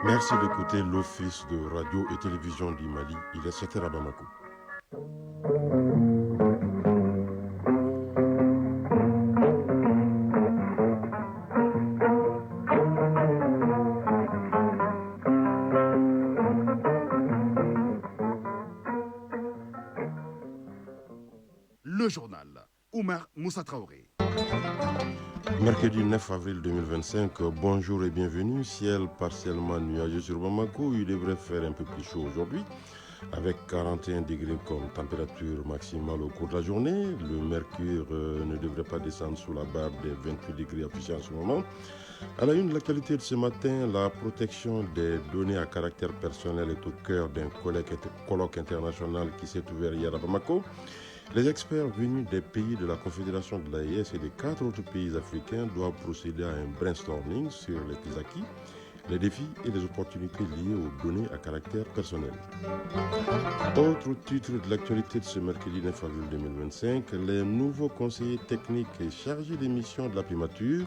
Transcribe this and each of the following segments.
Merci d'écouter l'Office de radio et télévision du Mali. Il est 7h à Bamako. Le journal. Oumar Moussa Traoré. Mercredi 9 avril 2025, bonjour et bienvenue. Ciel partiellement nuageux sur Bamako, il devrait faire un peu plus chaud aujourd'hui, avec 41 degrés comme température maximale au cours de la journée. Le mercure ne devrait pas descendre sous la barre des 28 degrés affichés en ce moment. À la une de l'actualité de ce matin, la protection des données à caractère personnel est au cœur d'un colloque international qui s'est ouvert hier à Bamako. Les experts venus des pays de la Confédération de l'AES et des 4 autres pays africains doivent procéder à un brainstorming sur les acquis, les défis et les opportunités liées aux données à caractère personnel. Autre titre de l'actualité de ce mercredi 9 avril 2025, les nouveaux conseillers techniques et chargés des missions de la primature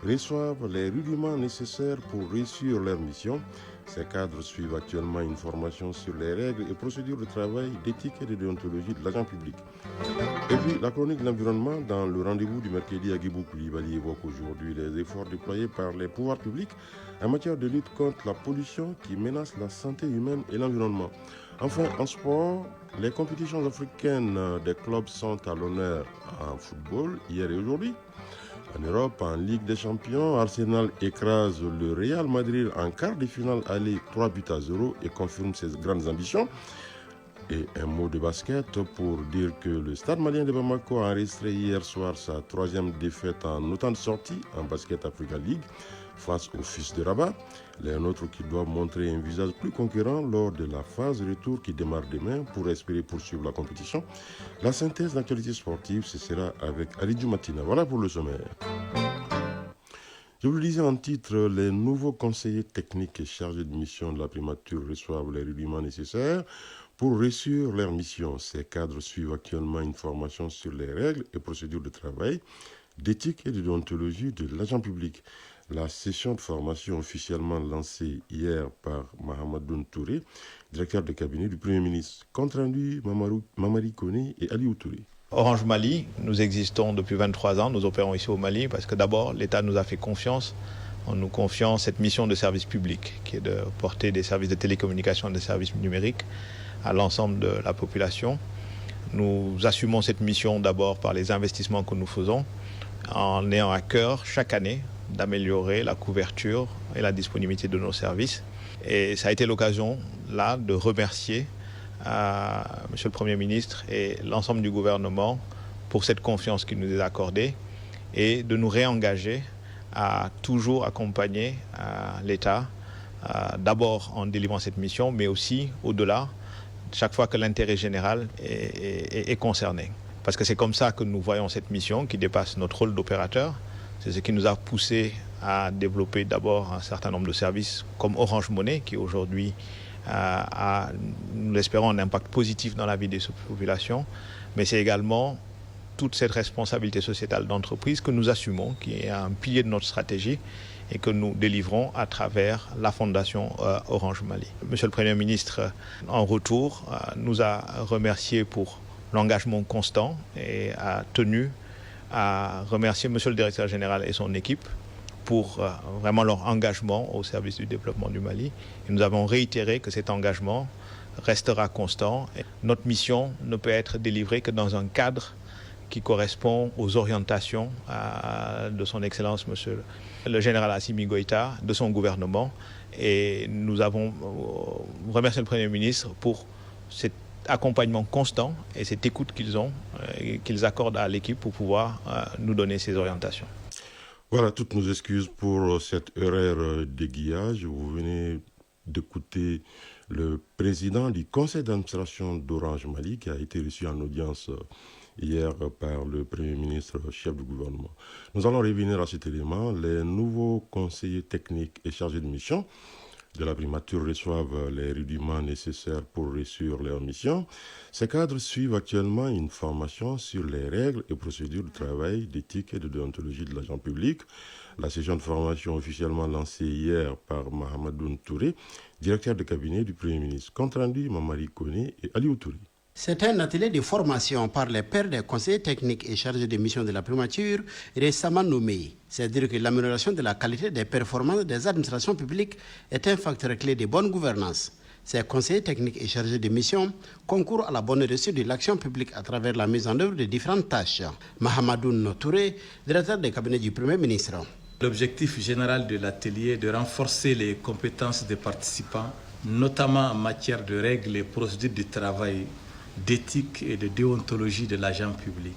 reçoivent les rudiments nécessaires pour réussir leur mission. Ces cadres suivent actuellement une formation sur les règles et procédures de travail, d'éthique et de déontologie de l'agent public. Et puis, la chronique de l'environnement dans le rendez-vous du mercredi à Guibou Koulibaly évoque aujourd'hui les efforts déployés par les pouvoirs publics en matière de lutte contre la pollution qui menace la santé humaine et l'environnement. Enfin, en sport, les compétitions africaines des clubs sont à l'honneur en football hier et aujourd'hui. En Europe, en Ligue des Champions, Arsenal écrase le Real Madrid en quart de finale aller 3-0 et confirme ses grandes ambitions. Et un mot de basket pour dire que le Stade malien de Bamako a enregistré hier soir sa 3e défaite en autant de sorties en Basket Africa League face aux Fils de Rabat. Les nôtres qui doivent montrer un visage plus conquérant lors de la phase retour qui démarre demain pour espérer poursuivre la compétition. La synthèse d'actualité sportive, ce sera avec Alidou Matina. Voilà pour le sommaire. Je vous le disais en titre, les nouveaux conseillers techniques et chargés de mission de la primature reçoivent les rudiments nécessaires pour réussir leur mission. Ces cadres suivent actuellement une formation sur les règles et procédures de travail, d'éthique et de déontologie de l'agent public. La session de formation officiellement lancée hier par Mahamadoun Touré, directeur de cabinet du Premier ministre. Compte rendu Mamari Kone et Ali Touré. Orange Mali, nous existons depuis 23 ans, nous opérons ici au Mali parce que d'abord l'État nous a fait confiance en nous confiant cette mission de service public qui est de porter des services de télécommunication et des services numériques à l'ensemble de la population. Nous assumons cette mission d'abord par les investissements que nous faisons en ayant à cœur chaque année d'améliorer la couverture et la disponibilité de nos services. Et ça a été l'occasion là de remercier Monsieur le Premier ministre et l'ensemble du gouvernement pour cette confiance qu'il nous a accordée et de nous réengager à toujours accompagner l'État, d'abord en délivrant cette mission, mais aussi au-delà, chaque fois que l'intérêt général est concerné. Parce que c'est comme ça que nous voyons cette mission qui dépasse notre rôle d'opérateur. C'est ce qui nous a poussé à développer d'abord un certain nombre de services comme Orange Money, qui aujourd'hui a, nous l'espérons, un impact positif dans la vie des populations. Mais c'est également toute cette responsabilité sociétale d'entreprise que nous assumons, qui est un pilier de notre stratégie et que nous délivrons à travers la fondation Orange Mali. Monsieur le Premier ministre, en retour, nous a remercié pour l'engagement constant et a tenu à remercier Monsieur le Directeur général et son équipe pour vraiment leur engagement au service du développement du Mali. Et nous avons réitéré que cet engagement restera constant. Et notre mission ne peut être délivrée que dans un cadre qui correspond aux orientations de son Excellence, Monsieur le Général Assimi Goïta, de son gouvernement. Et nous avons remercié le Premier ministre pour cet accompagnement constant et cette écoute qu'ils accordent à l'équipe pour pouvoir nous donner ces orientations. Voilà, toutes nos excuses pour cette erreur d'aiguillage. Vous venez d'écouter le président du conseil d'administration d'Orange Mali qui a été reçu en audience hier par le Premier ministre, chef du gouvernement. Nous allons revenir à cet élément. Les nouveaux conseillers techniques et chargés de mission de la primature reçoivent les rudiments nécessaires pour réussir leur mission. Ces cadres suivent actuellement une formation sur les règles et procédures de travail, d'éthique et de déontologie de l'agent public. La session de formation officiellement lancée hier par Mahamadoun Touré, directeur de cabinet du Premier ministre. Compte rendu, Mamari Koné et Ali Touré. C'est un atelier de formation par les pairs des conseillers techniques et chargés de mission de la primature récemment nommés. C'est-à-dire que l'amélioration de la qualité des performances des administrations publiques est un facteur clé de bonne gouvernance. Ces conseillers techniques et chargés de mission concourent à la bonne réussite de l'action publique à travers la mise en œuvre de différentes tâches. Mahamadoun Touré, directeur du cabinet du Premier ministre. L'objectif général de l'atelier est de renforcer les compétences des participants, notamment en matière de règles et procédures de travail, d'éthique et de déontologie de l'agent public.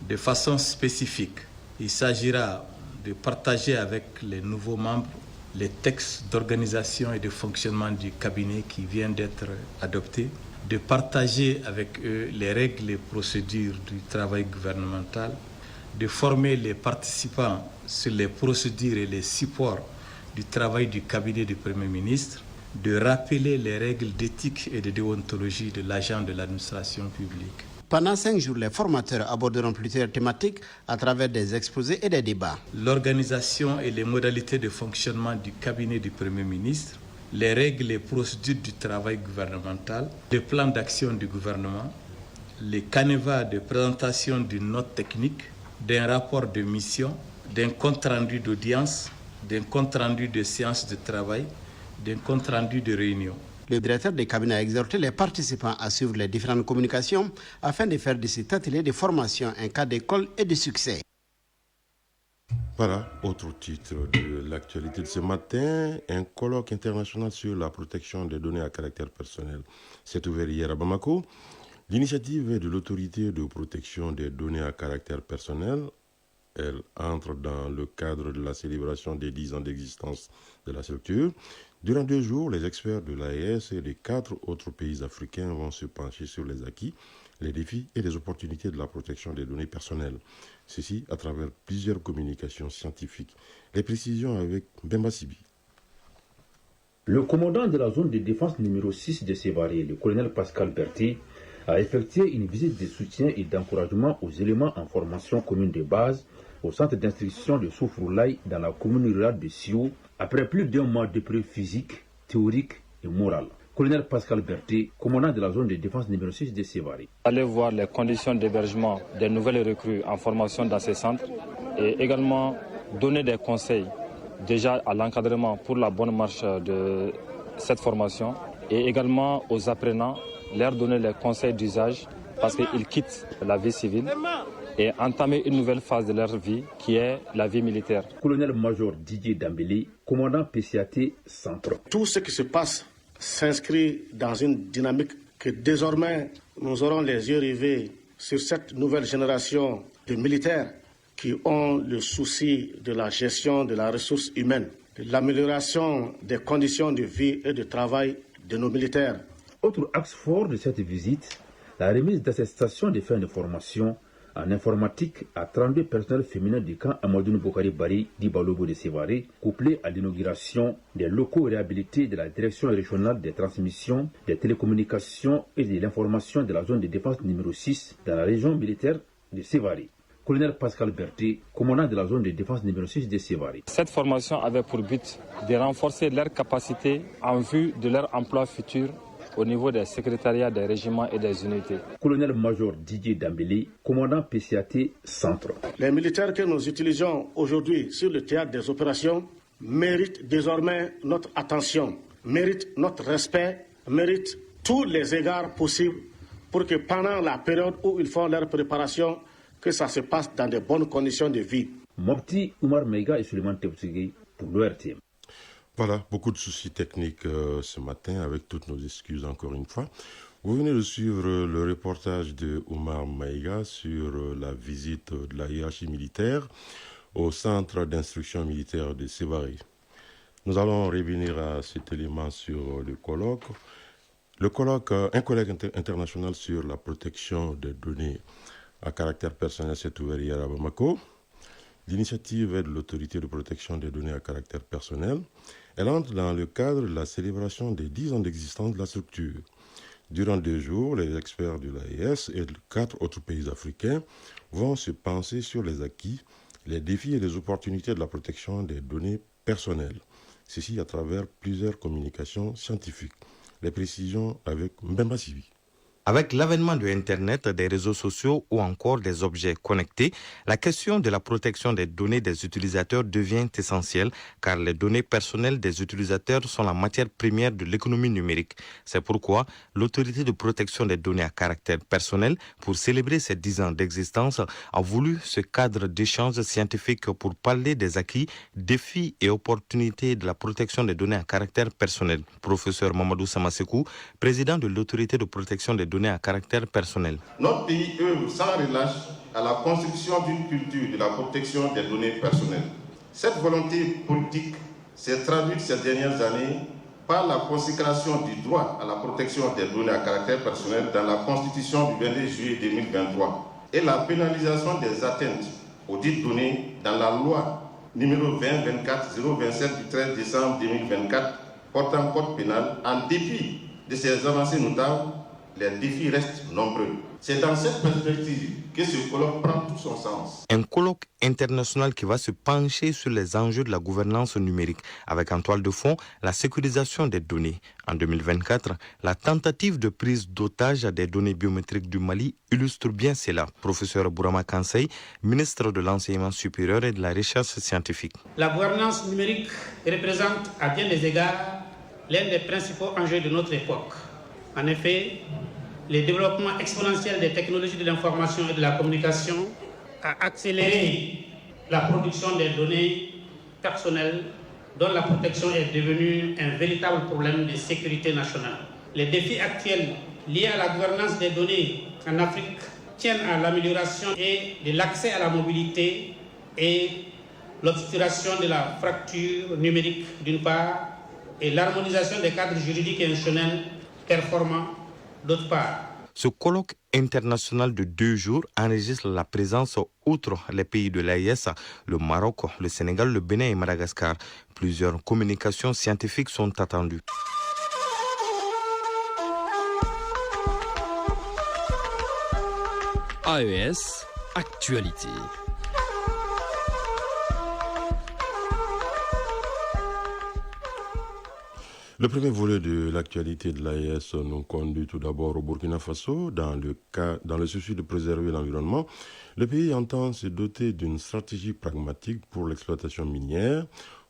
De façon spécifique, il s'agira de partager avec les nouveaux membres les textes d'organisation et de fonctionnement du cabinet qui viennent d'être adoptés, de partager avec eux les règles et procédures du travail gouvernemental, de former les participants sur les procédures et les supports du travail du cabinet du Premier ministre, de rappeler les règles d'éthique et de déontologie de l'agent de l'administration publique. Pendant 5 jours, les formateurs aborderont plusieurs thématiques à travers des exposés et des débats. L'organisation et les modalités de fonctionnement du cabinet du Premier ministre, les règles et procédures du travail gouvernemental, le plan d'action du gouvernement, les canevas de présentation d'une note technique, d'un rapport de mission, d'un compte-rendu d'audience, d'un compte-rendu de séance de travail, d'un compte-rendu de réunion. Le directeur des cabinets a exhorté les participants à suivre les différentes communications afin de faire de cet atelier de formation un cas d'école et de succès. Voilà, autre titre de l'actualité de ce matin, un colloque international sur la protection des données à caractère personnel s'est ouvert hier à Bamako. L'initiative est de l'autorité de protection des données à caractère personnel. Elle entre dans le cadre de la célébration des 10 ans d'existence de la structure. Durant 2 jours, les experts de l'AES et des 4 autres pays africains vont se pencher sur les acquis, les défis et les opportunités de la protection des données personnelles. Ceci à travers plusieurs communications scientifiques. Les précisions avec Bemba Sibi. Le commandant de la zone de défense numéro 6 de Sévaré, le colonel Pascal Berthet, a effectué une visite de soutien et d'encouragement aux éléments en formation commune de base au centre d'instruction de Soufroulaye dans la commune rurale de Sio, après plus d'1 mois d'épreuves physiques, théoriques et morales. Colonel Pascal Berthet, commandant de la zone de défense numéro 6 de Sévaré. Aller voir les conditions d'hébergement des nouvelles recrues en formation dans ces centres et également donner des conseils déjà à l'encadrement pour la bonne marche de cette formation et également aux apprenants, leur donner les conseils d'usage parce qu'ils quittent la vie civile et entamer une nouvelle phase de leur vie qui est la vie militaire. Colonel-major Didier Dambélé, commandant PCAT Centre. Tout ce qui se passe s'inscrit dans une dynamique que désormais nous aurons les yeux rivés sur cette nouvelle génération de militaires qui ont le souci de la gestion de la ressource humaine, de l'amélioration des conditions de vie et de travail de nos militaires. Autre axe fort de cette visite, la remise d'attestations de fin de formation en informatique à 32 personnels féminins du camp Amadou Bokari Bari d'Ibalobo de Sévaré, couplé à l'inauguration des locaux réhabilités de la direction régionale des transmissions, des télécommunications et de l'information de la zone de défense numéro 6 dans la région militaire de Sévaré. Colonel Pascal Berthet, commandant de la zone de défense numéro 6 de Sévaré. Cette formation avait pour but de renforcer leurs capacités en vue de leur emploi futur au niveau des secrétariats des régiments et des unités. Colonel-major Didier Dambélé, commandant PCAT Centre. Les militaires que nous utilisons aujourd'hui sur le théâtre des opérations méritent désormais notre attention, méritent notre respect, méritent tous les égards possibles pour que pendant la période où ils font leur préparation, que ça se passe dans de bonnes conditions de vie. Mopti Oumar Meiga et Suleiman Teboutsegui pour l'ORTM. Voilà, beaucoup de soucis techniques ce matin, avec toutes nos excuses encore une fois. Vous venez de suivre le reportage de Oumar Maïga sur la visite de la hiérarchie militaire au centre d'instruction militaire de Sévaré. Nous allons revenir à cet élément sur le colloque. Le colloque, un colloque international sur la protection des données à caractère personnel s'est ouvert hier à Bamako. L'initiative est de l'autorité de protection des données à caractère personnel. Elle entre dans le cadre de la célébration des 10 ans d'existence de la structure. Durant 2 jours, les experts de l'AES et de 4 autres pays africains vont se pencher sur les acquis, les défis et les opportunités de la protection des données personnelles. Ceci à travers plusieurs communications scientifiques. Les précisions avec Mbemba Sivi. Avec l'avènement de Internet, des réseaux sociaux ou encore des objets connectés, la question de la protection des données des utilisateurs devient essentielle car les données personnelles des utilisateurs sont la matière première de l'économie numérique. C'est pourquoi l'Autorité de protection des données à caractère personnel, pour célébrer ses 10 ans d'existence, a voulu ce cadre d'échange scientifique pour parler des acquis, défis et opportunités de la protection des données à caractère personnel. Professeur Mamadou Samasekou, président de l'Autorité de protection des données à caractère personnel. Notre pays œuvre sans relâche à la construction d'une culture de la protection des données personnelles. Cette volonté politique s'est traduite ces dernières années par la consécration du droit à la protection des données à caractère personnel dans la Constitution du 22 juillet 2023 et la pénalisation des atteintes aux dites données dans la loi numéro 2024-027 du 13 décembre 2024 portant code pénal. En dépit de ces avancées notables, les défis restent nombreux. C'est dans cette perspective que ce colloque prend tout son sens. Un colloque international qui va se pencher sur les enjeux de la gouvernance numérique, avec en toile de fond la sécurisation des données. En 2024, la tentative de prise d'otage des données biométriques du Mali illustre bien cela. Professeur Bourama Kansei, ministre de l'Enseignement supérieur et de la Recherche scientifique. La gouvernance numérique représente à bien des égards l'un des principaux enjeux de notre époque. En effet, le développement exponentiel des technologies de l'information et de la communication a accéléré la production des données personnelles dont la protection est devenue un véritable problème de sécurité nationale. Les défis actuels liés à la gouvernance des données en Afrique tiennent à l'amélioration et de l'accès à la mobilité et l'obturation de la fracture numérique d'une part et l'harmonisation des cadres juridiques et institutionnels performants d'autre part. Ce colloque international de 2 jours enregistre la présence, outre les pays de l'AES, le Maroc, le Sénégal, le Bénin et Madagascar. Plusieurs communications scientifiques sont attendues. AES, actualité. Le premier volet de l'actualité de l'AES nous conduit tout d'abord au Burkina Faso. Dans le souci de préserver l'environnement, le pays entend se doter d'une stratégie pragmatique pour l'exploitation minière.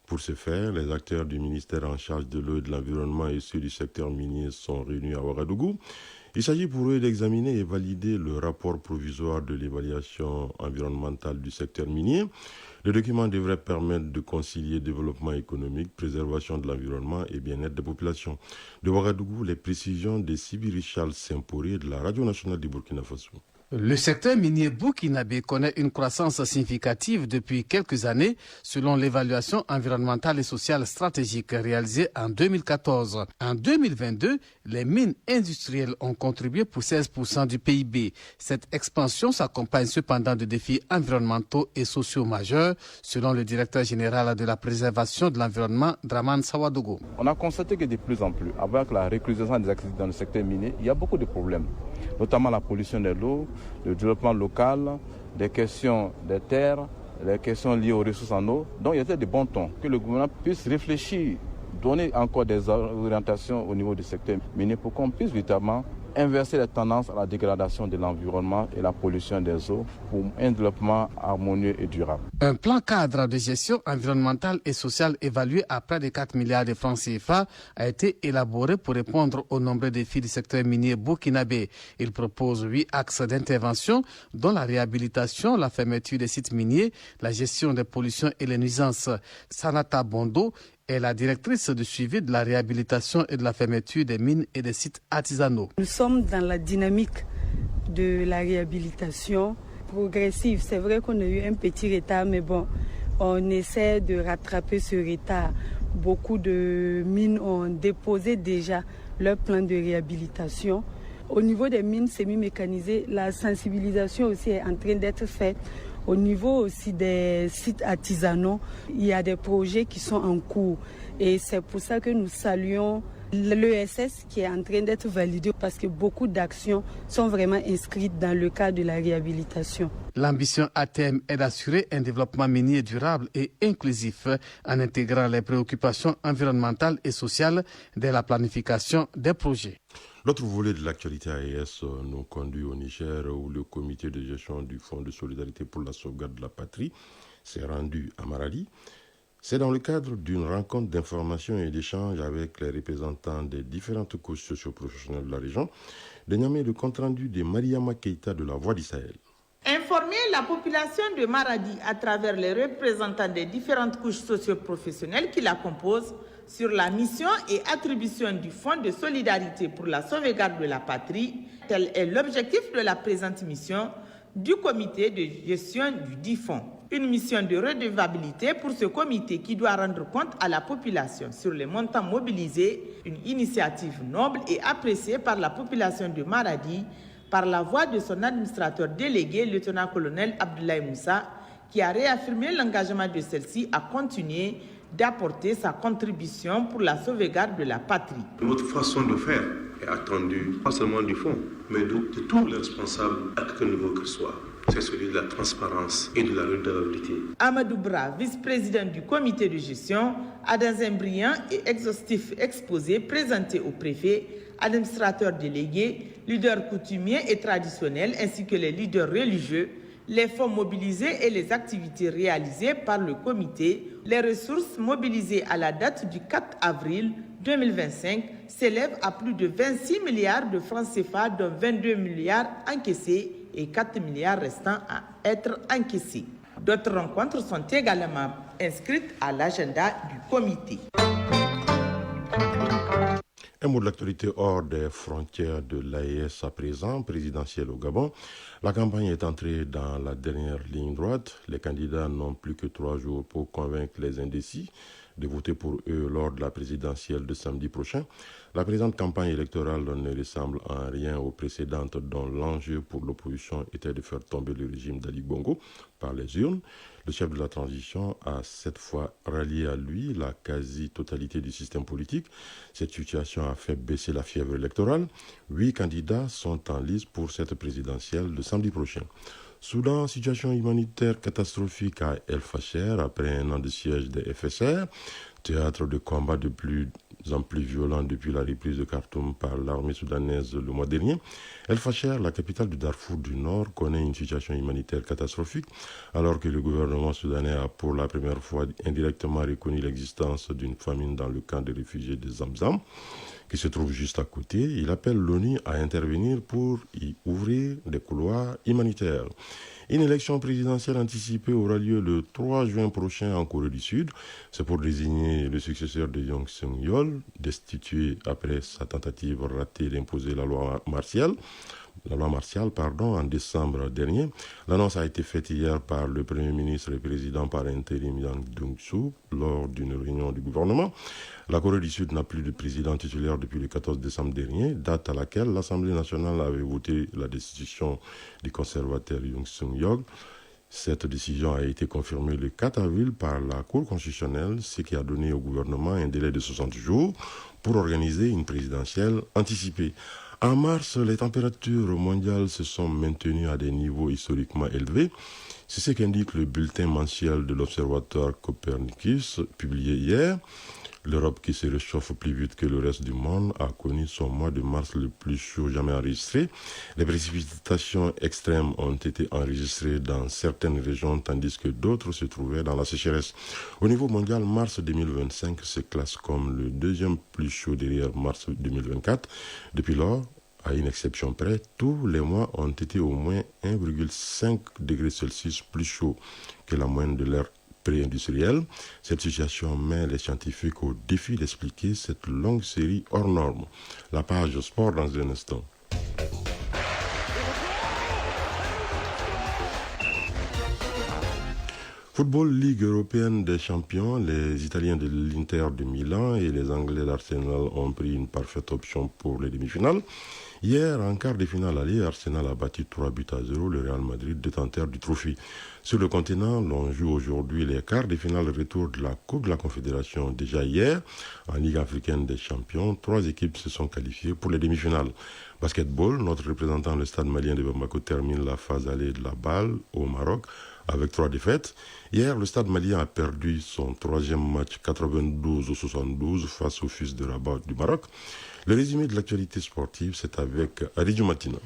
Pour ce faire, les acteurs du ministère en charge de l'eau et de l'environnement et ceux du secteur minier sont réunis à Ouagadougou. Il s'agit pour eux d'examiner et valider le rapport provisoire de l'évaluation environnementale du secteur minier. Le document devrait permettre de concilier développement économique, préservation de l'environnement et bien-être des populations. De Ouagadougou, les précisions de Sibi Richard Saint-Poré de la Radio nationale du Burkina Faso. Le secteur minier burkinabé connaît une croissance significative depuis quelques années, selon l'évaluation environnementale et sociale stratégique réalisée en 2014. En 2022, les mines industrielles ont contribué pour 16% du PIB. Cette expansion s'accompagne cependant de défis environnementaux et sociaux majeurs, selon le directeur général de la préservation de l'environnement, Draman Sawadogo. On a constaté que de plus en plus, avec la recrudescence des activités dans le secteur minier, il y a beaucoup de problèmes, notamment la pollution de l'eau, le développement local, des questions des terres, les questions liées aux ressources en eau. Donc il était de bon ton que le gouvernement puisse réfléchir, donner encore des orientations au niveau du secteur minier pour qu'on puisse véritablement inverser les tendances à la dégradation de l'environnement et la pollution des eaux pour un développement harmonieux et durable. Un plan cadre de gestion environnementale et sociale évalué à près de 4 milliards de francs CFA a été élaboré pour répondre aux nombreux défis du secteur minier burkinabé. Il propose 8 axes d'intervention, dont la réhabilitation, la fermeture des sites miniers, la gestion des pollutions et les nuisances. Sanata Bondo est la directrice de suivi de la réhabilitation et de la fermeture des mines et des sites artisanaux. Nous sommes dans la dynamique de la réhabilitation progressive. C'est vrai qu'on a eu un petit retard, mais bon, on essaie de rattraper ce retard. Beaucoup de mines ont déposé déjà leur plan de réhabilitation. Au niveau des mines semi-mécanisées, la sensibilisation aussi est en train d'être faite. Au niveau aussi des sites artisanaux, il y a des projets qui sont en cours. Et c'est pour ça que nous saluons l'ESS qui est en train d'être validé parce que beaucoup d'actions sont vraiment inscrites dans le cadre de la réhabilitation. L'ambition à terme est d'assurer un développement minier durable et inclusif en intégrant les préoccupations environnementales et sociales dès la planification des projets. L'autre volet de l'actualité AES nous conduit au Niger où le comité de gestion du Fonds de solidarité pour la sauvegarde de la patrie s'est rendu à Maradi. C'est dans le cadre d'une rencontre d'information et d'échange avec les représentants des différentes couches socio-professionnelles de la région. De Niamey, le compte-rendu de Mariama Keïta de la Voix du Sahel. Informer la population de Maradi à travers les représentants des différentes couches socio-professionnelles qui la composent sur la mission et attribution du Fonds de solidarité pour la sauvegarde de la patrie, tel est l'objectif de la présente mission du comité de gestion du dit fonds. Une mission de redevabilité pour ce comité qui doit rendre compte à la population sur les montants mobilisés, une initiative noble et appréciée par la population de Maradi par la voix de son administrateur délégué, lieutenant-colonel Abdoulaye Moussa, qui a réaffirmé l'engagement de celle-ci à continuer d'apporter sa contribution pour la sauvegarde de la patrie. Notre façon de faire est attendue, pas seulement du fonds, mais de tous les responsables, à quelque niveau que ce soit. C'est celui de la transparence et de la redevabilité. Amadou Bra, vice-président du comité de gestion, a dans un brillant et exhaustif exposé présenté au préfet, administrateur délégué, leaders coutumiers et traditionnels ainsi que les leaders religieux, les fonds mobilisés et les activités réalisées par le comité, les ressources mobilisées à la date du 4 avril 2025 s'élèvent à plus de 26 milliards de francs CFA, dont 22 milliards encaissés et 4 milliards restants à être encaissés. D'autres rencontres sont également inscrites à l'agenda du comité. Un mot de l'actualité hors des frontières de l'AES à présent, présidentielle au Gabon. La campagne est entrée dans la dernière ligne droite. Les candidats n'ont plus que 3 jours pour convaincre les indécis de voter pour eux lors de la présidentielle de samedi prochain. La présente campagne électorale ne ressemble en rien aux précédentes dont l'enjeu pour l'opposition était de faire tomber le régime d'Ali Bongo par les urnes. Le chef de la transition a cette fois rallié à lui la quasi-totalité du système politique. Cette situation a fait baisser la fièvre électorale. 8 candidats sont en lice pour cette présidentielle de samedi prochain. Soudan, situation humanitaire catastrophique à El Fasher après un an de siège des FSR, théâtre de combat de plus en plus violent depuis la reprise de Khartoum par l'armée soudanaise le mois dernier. El Fasher, la capitale du Darfour du Nord, connaît une situation humanitaire catastrophique alors que le gouvernement soudanais a pour la première fois indirectement reconnu l'existence d'une famine dans le camp de réfugiés de Zamzam, qui se trouve juste à côté. Il appelle l'ONU à intervenir pour y ouvrir des couloirs humanitaires. Une élection présidentielle anticipée aura lieu le 3 juin prochain en Corée du Sud. C'est pour désigner le successeur de Yoon Suk-yeol, destitué après sa tentative ratée d'imposer la loi martiale en décembre dernier. L'annonce a été faite hier par le Premier ministre et président par intérim Yang Dong-soo lors d'une réunion du gouvernement. La Corée du Sud n'a plus de président titulaire depuis le 14 décembre dernier, date à laquelle l'Assemblée nationale avait voté la destitution du conservateur Yoon Suk-yeol. Cette décision a été confirmée le 4 avril par la Cour constitutionnelle, ce qui a donné au gouvernement un délai de 60 jours pour organiser une présidentielle anticipée. En mars, les températures mondiales se sont maintenues à des niveaux historiquement élevés. C'est ce qu'indique le bulletin mensuel de l'Observatoire Copernicus, publié hier. L'Europe, qui se réchauffe plus vite que le reste du monde, a connu son mois de mars le plus chaud jamais enregistré. Les précipitations extrêmes ont été enregistrées dans certaines régions, tandis que d'autres se trouvaient dans la sécheresse. Au niveau mondial, mars 2025 se classe comme le deuxième plus chaud derrière mars 2024. Depuis lors, à une exception près, tous les mois ont été au moins 1,5 degrés Celsius plus chauds que la moyenne de l'ère pré-industrielle. Cette situation met les scientifiques au défi d'expliquer cette longue série hors norme. La page sport dans un instant. Football Ligue européenne des champions, les Italiens de l'Inter de Milan et les Anglais d'Arsenal ont pris une parfaite option pour les demi-finales. Hier, en quart de finale aller, Arsenal a battu 3-0 le Real Madrid, détenteur du trophée. Sur le continent, l'on joue aujourd'hui les quarts de finale retour de la Coupe de la Confédération. Déjà hier, en Ligue africaine des champions, 3 équipes se sont qualifiées pour les demi-finales. Basketball, notre représentant, le Stade malien de Bamako, termine la phase allée de la balle au Maroc avec 3 défaites. Hier, le Stade malien a perdu son 3e match 92-72 face au Fils de Rabat du Maroc. Le résumé de l'actualité sportive, c'est avec Aridjo Matina.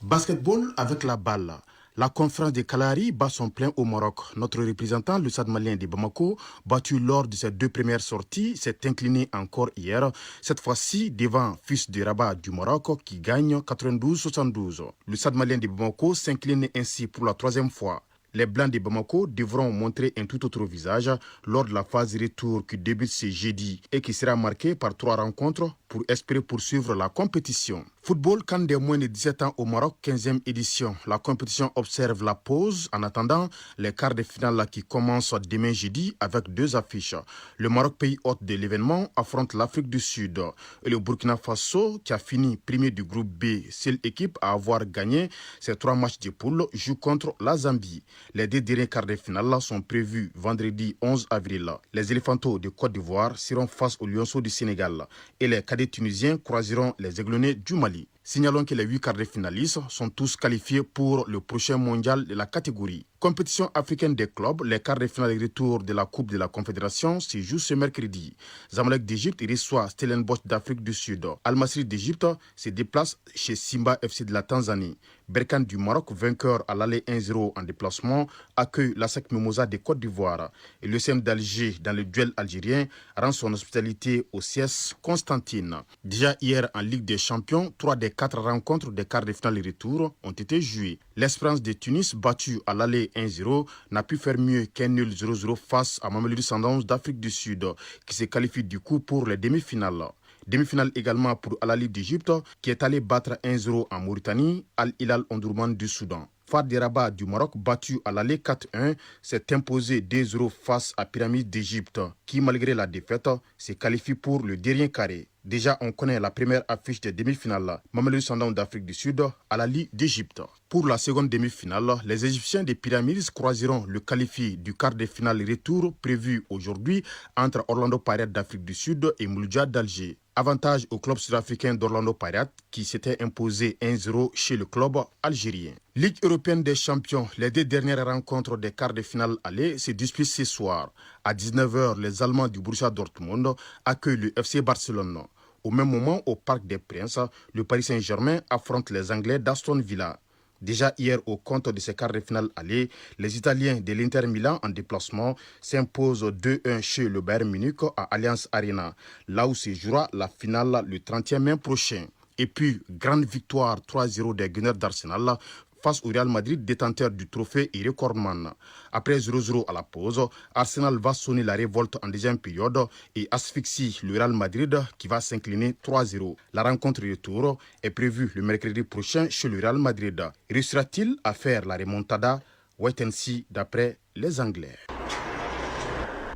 Basketball avec la balle. La conférence de Kalari bat son plein au Maroc. Notre représentant, le Stade malien de Bamako, battu lors de ses 2 premières sorties, s'est incliné encore hier, cette fois-ci devant Fils de Rabat du Maroc qui gagne 92-72. Le Stade malien de Bamako s'incline ainsi pour la 3e fois. Les Blancs de Bamako devront montrer un tout autre visage lors de la phase retour qui débute ce jeudi et qui sera marquée par 3 rencontres pour espérer poursuivre la compétition. Football CAN des moins de 17 ans au Maroc, 15e édition. La compétition observe la pause en attendant les quarts de finale qui commencent demain jeudi avec 2 affiches. Le Maroc, pays hôte de l'événement, affronte l'Afrique du Sud. Et le Burkina Faso, qui a fini premier du groupe B, seule équipe à avoir gagné ses 3 matchs de poule, joue contre la Zambie. Les 2 derniers quarts de finale sont prévus vendredi 11 avril. Les Éléphantos de Côte d'Ivoire seront face aux Lionceaux du Sénégal et les cadets tunisiens croiseront les Aiglonnés du Mali. Signalons que les 8 quarts de finalistes sont tous qualifiés pour le prochain mondial de la catégorie. Compétition africaine des clubs, les quarts de finale et retour de la Coupe de la Confédération se jouent ce mercredi. Zamalek d'Égypte reçoit Stellenbosch d'Afrique du Sud. Al-Masry d'Égypte se déplace chez Simba FC de la Tanzanie. Berkane du Maroc, vainqueur à l'aller 1-0 en déplacement, accueille l'ASEC Mimosa de Côte d'Ivoire. Et le CM d'Alger, dans le duel algérien, rend son hospitalité au CS Constantine. Déjà hier en Ligue des Champions, 3 des 4 rencontres des quarts de finale et retour ont été jouées. L'Espérance de Tunis, battue à l'aller 1-0, n'a pu faire mieux qu'un nul 0-0 face à Mamelodi Sundowns d'Afrique du Sud, qui se qualifie du coup pour les demi-finales. Demi-finale également pour Al Ahly d'Égypte, qui est allé battre 1-0 en Mauritanie, Al Hilal Omdurman du Soudan. Far de Rabat du Maroc, battu à l'aller 4-1, s'est imposé 2-0 face à Pyramide d'Égypte, qui malgré la défaite, se qualifie pour le dernier carré. Déjà, on connaît la première affiche des demi-finales. Mamelodi Sundowns d'Afrique du Sud, Al Ahly d'Égypte. Pour la seconde demi-finale, les Égyptiens des Pyramides croiseront le qualifié du quart de finale retour prévu aujourd'hui entre Orlando Pirates d'Afrique du Sud et Mouloudia d'Alger. Avantage au club sud-africain d'Orlando Pirates qui s'était imposé 1-0 chez le club algérien. Ligue européenne des champions, les 2 dernières rencontres des quarts de finale aller se disputent ce soir. À 19h, les Allemands du Borussia Dortmund accueillent le FC Barcelone. Au même moment, au Parc des Princes, le Paris Saint-Germain affronte les Anglais d'Aston Villa. Déjà hier, au compte de ces quarts de finale aller, les Italiens de l'Inter Milan en déplacement s'imposent 2-1 chez le Bayern Munich à Allianz Arena, là où se jouera la finale le 30e mai prochain. Et puis, grande victoire 3-0 des Gunners d'Arsenal face au Real Madrid, détenteur du trophée et recordman. Après 0-0 à la pause, Arsenal va sonner la révolte en deuxième période et asphyxie le Real Madrid qui va s'incliner 3-0. La rencontre retour est prévue le mercredi prochain chez le Real Madrid. Réussira-t-il à faire la remontada? Wait and see d'après les Anglais.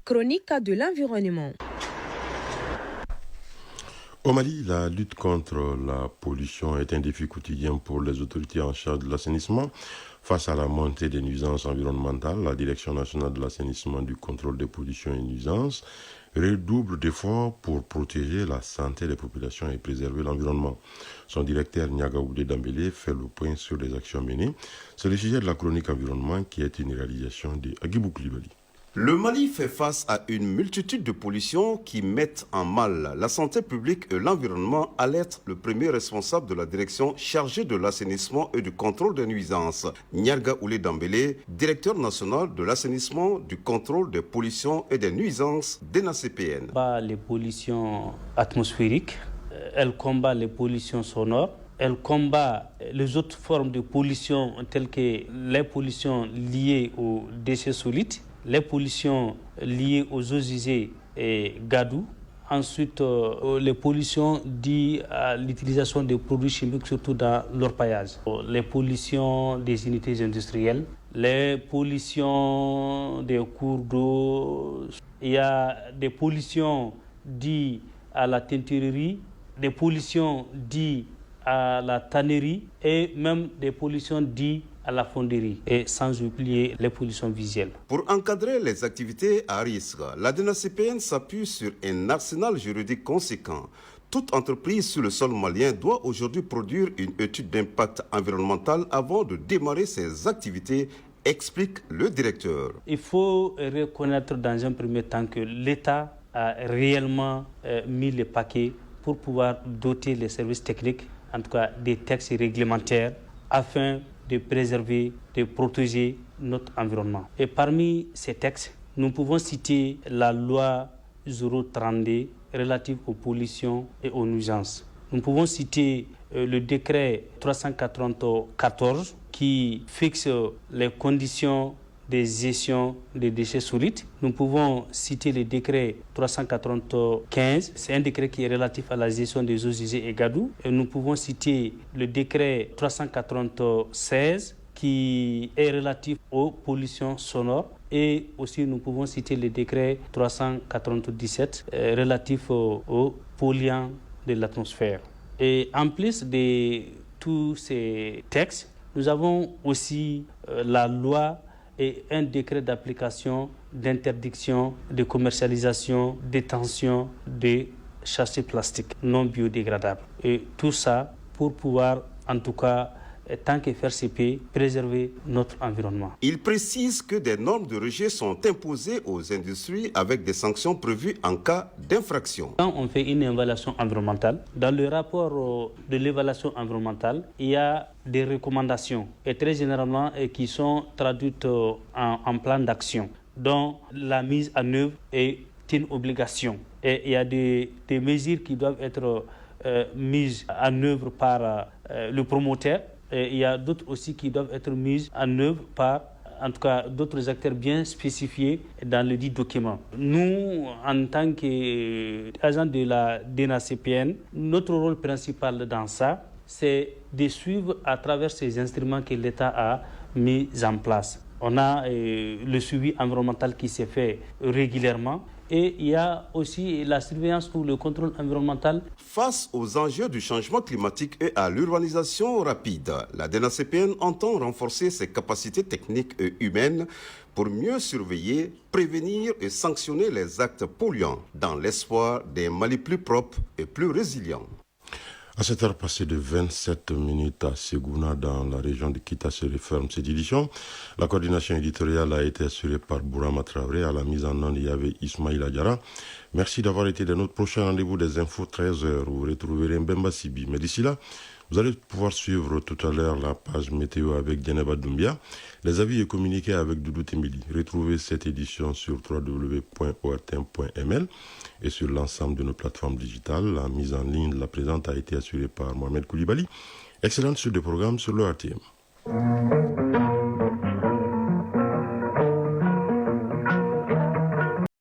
Chronique de l'environnement. Au Mali, la lutte contre la pollution est un défi quotidien pour les autorités en charge de l'assainissement. Face à la montée des nuisances environnementales, la Direction nationale de l'assainissement, du contrôle des pollutions et nuisances redouble d'efforts pour protéger la santé des populations et préserver l'environnement. Son directeur Niaga Oulé Dambélé fait le point sur les actions menées. C'est le sujet de la chronique environnement qui est une réalisation de Agibou Koulibaly. Le Mali fait face à une multitude de pollutions qui mettent en mal la santé publique et l'environnement, alerte le premier responsable de la direction chargée de l'assainissement et du contrôle des nuisances, Niarga Oulé Dambélé, directeur national de l'assainissement, du contrôle des pollutions et des nuisances d'ENACPN. Les pollutions atmosphériques, elle combat les pollutions sonores. Elle combat les autres formes de pollution telles que les pollutions liées aux déchets solides, les pollutions liées aux eaux usées et gadou. Ensuite, les pollutions dues à l'utilisation des produits chimiques, surtout dans l'orpaillage. Les pollutions des unités industrielles, les pollutions des cours d'eau, il y a des pollutions dues à la teinturerie, des pollutions dues à la tannerie et même des pollutions dues à la fonderie, et sans oublier les pollutions visuelles. Pour encadrer les activités à risque, la DNACPN s'appuie sur un arsenal juridique conséquent. Toute entreprise sur le sol malien doit aujourd'hui produire une étude d'impact environnemental avant de démarrer ses activités, explique le directeur. Il faut reconnaître dans un premier temps que l'État a réellement mis le paquet pour pouvoir doter les services techniques, en tout cas des textes réglementaires, afin de préserver, de protéger notre environnement. Et parmi ces textes, nous pouvons citer la loi 032 relative aux pollutions et aux nuisances. Nous pouvons citer le décret 394 qui fixe les conditions de gestion des déchets solides. Nous pouvons citer le décret 395, c'est un décret qui est relatif à la gestion des eaux usées et gadou. Et nous pouvons citer le décret 396 qui est relatif aux pollutions sonores. Et aussi nous pouvons citer le décret 397 relatif aux polluants de l'atmosphère. Et en plus de tous ces textes, nous avons aussi la loi et un décret d'application d'interdiction de commercialisation, détention de sachets plastiques non biodégradables. Et tout ça pour pouvoir, en tout cas, tant que faire CP, préserver notre environnement. Il précise que des normes de rejet sont imposées aux industries avec des sanctions prévues en cas d'infraction. Quand on fait une évaluation environnementale, dans le rapport de l'évaluation environnementale, il y a des recommandations, et très généralement qui sont traduites en plan d'action, dont la mise en œuvre est une obligation. Et il y a des mesures qui doivent être mises en œuvre par le promoteur. Et il y a d'autres aussi qui doivent être mises en œuvre par, en tout cas, d'autres acteurs bien spécifiés dans le dit document. Nous, en tant qu'agents de la DNACPN, notre rôle principal dans ça, c'est de suivre à travers ces instruments que l'État a mis en place. On a le suivi environnemental qui s'est fait régulièrement. Et il y a aussi la surveillance ou le contrôle environnemental. Face aux enjeux du changement climatique et à l'urbanisation rapide, la DNACPN entend renforcer ses capacités techniques et humaines pour mieux surveiller, prévenir et sanctionner les actes polluants dans l'espoir d'un Mali plus propre et plus résilient. À cette heure passée de 27 minutes à Ségouna, dans la région de Kita, se referme cette édition. La coordination éditoriale a été assurée par Bourama Traoré. À la mise en onde, il y avait Ismaïla Diarra. Merci d'avoir été de notre prochain rendez-vous des infos 13h. Vous retrouverez Mbemba Sibi. Mais d'ici là, vous allez pouvoir suivre tout à l'heure la page météo avec Djeneba Doumbia, les avis et communiqués avec Doudou Temili. Retrouvez cette édition sur www.ortm.ml et sur l'ensemble de nos plateformes digitales. La mise en ligne, la présente a été assurée par Mohamed Koulibaly. Excellente suite de programme sur le RTM.